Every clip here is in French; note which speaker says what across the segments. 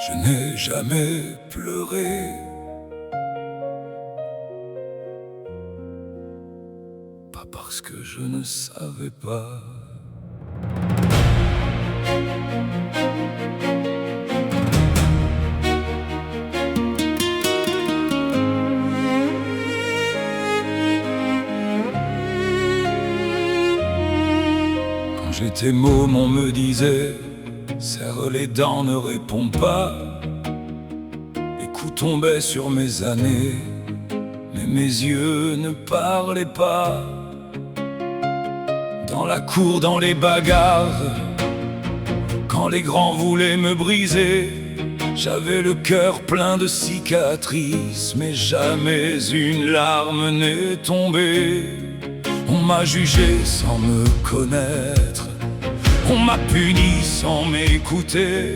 Speaker 1: Je n'ai jamais pleuré. Pas parce que je ne savais pas. Quand j'étais môme, on me disait: serre les dents, ne réponds pas. Les coups tombaient sur mes années, mais mes yeux ne parlaient pas. Dans la cour, dans les bagarres, quand les grands voulaient me briser, j'avais le cœur plein de cicatrices, mais jamais une larme n'est tombée. On m'a jugé sans me connaître, on m'a puni sans m'écouter.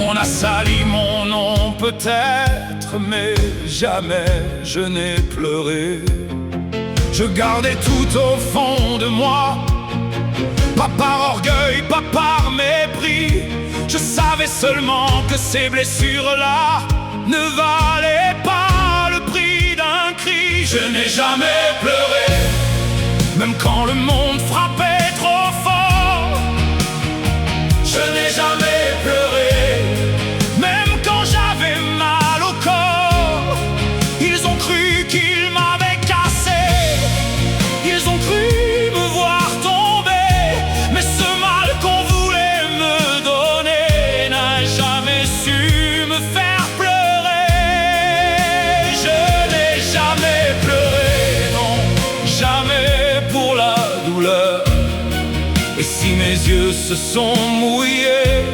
Speaker 1: On a sali mon nom peut-être, mais jamais je n'ai pleuré. Je gardais tout au fond de moi, pas par orgueil, pas par mépris. Je savais seulement que ces blessures-là ne valaient pas le prix d'un cri. Je n'ai jamais pleuré, même quand le monde frappait trop fort. Je n'ai jamais pleuré, même quand j'avais mal au corps. Ils ont cru qu'ils m'avaient cassé, ils ont cru me voir tomber. Mais ce mal qu'on voulait me donner n'a jamais su me faire pleurer. Je n'ai jamais pleuré, non, jamais pour la douleur. Et si mes yeux se sont mouillés,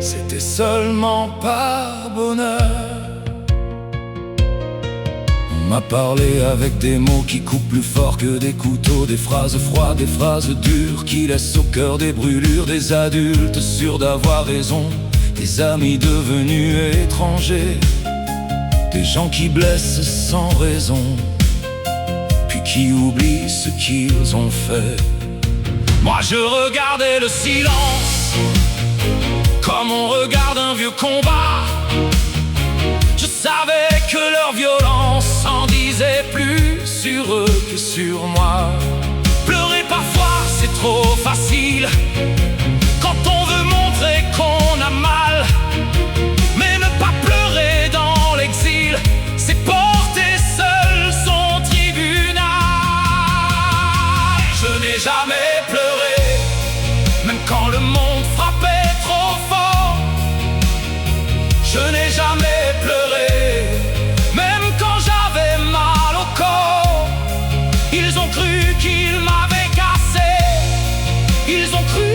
Speaker 1: c'était seulement par bonheur. On m'a parlé avec des mots qui coupent plus fort que des couteaux, des phrases froides, des phrases dures qui laissent au cœur des brûlures. Des adultes sûrs d'avoir raison, des amis devenus étrangers, des gens qui blessent sans raison, puis qui oublient ce qu'ils ont fait. Moi je regardais le silence comme on regarde un vieux combat. Je savais que leur violence en disait plus sur eux que sur moi. Pleurer parfois c'est trop facile quand on veut montrer qu'on a mal. Mais ne pas pleurer dans l'exil, c'est porter seul son tribunal. Je n'ai jamais pleuré, même quand le monde frappait trop fort. Je n'ai jamais pleuré, même quand j'avais mal au corps. Ils ont cru qu'ils m'avaient cassé, ils ont cru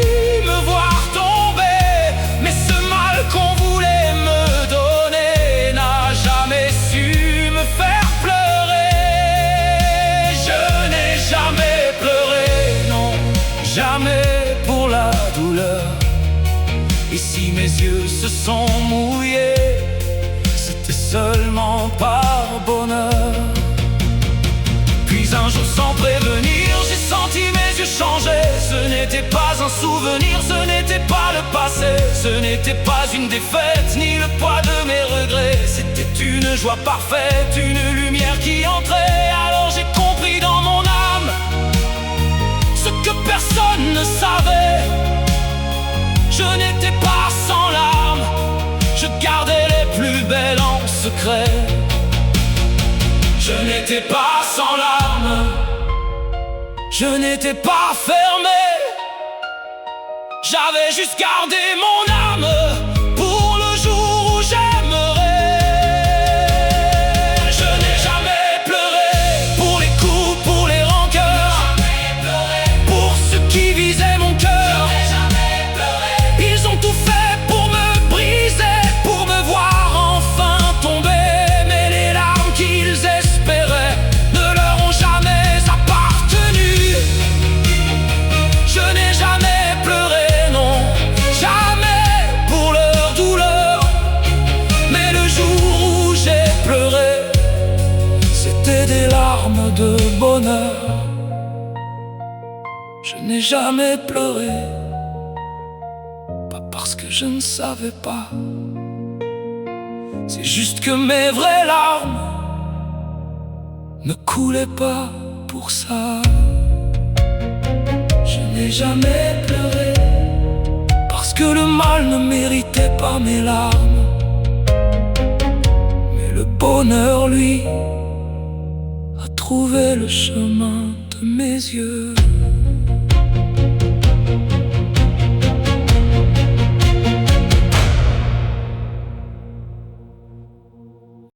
Speaker 1: me voir tomber. Mais ce mal qu'on voulait me donner n'a jamais su me faire pleurer. Je n'ai jamais pleuré, non, jamais pour la douleur. Et si mes yeux se sont mouillés, c'était seulement par bonheur. Puis un jour sans prévenir, j'ai senti mes yeux changer. Ce n'était pas un souvenir, ce n'était pas le passé, ce n'était pas une défaite, ni le poids de mes regrets. C'était une joie parfaite, une lumière qui entrait. Alors j'ai compris dans mon âme ce que personne ne savait. Je n'étais pas sans larmes, je gardais les plus belles en secret. Je n'étais pas sans larmes, je n'étais pas fermé. J'avais juste gardé mon âme pour le jour où j'aimerais. Je n'ai jamais pleuré pour les coups, pour les rancœurs, pour ceux qui visaient mon cœur. Ils ont tout fait pour me briser, pour me voir enfin tomber. Mais les larmes qu'ils espéraient ne leur ont jamais appartenu. Je n'ai jamais pleuré, non, jamais pour leur douleur. Mais le jour où j'ai pleuré, c'était des larmes de bonheur. Je n'ai jamais pleuré, pas parce que je ne savais pas, C'est juste que mes vraies larmes ne coulaient pas pour ça. Je n'ai jamais pleuré parce que le mal ne méritait pas mes larmes. Mais le bonheur, lui, a trouvé le chemin de mes yeux.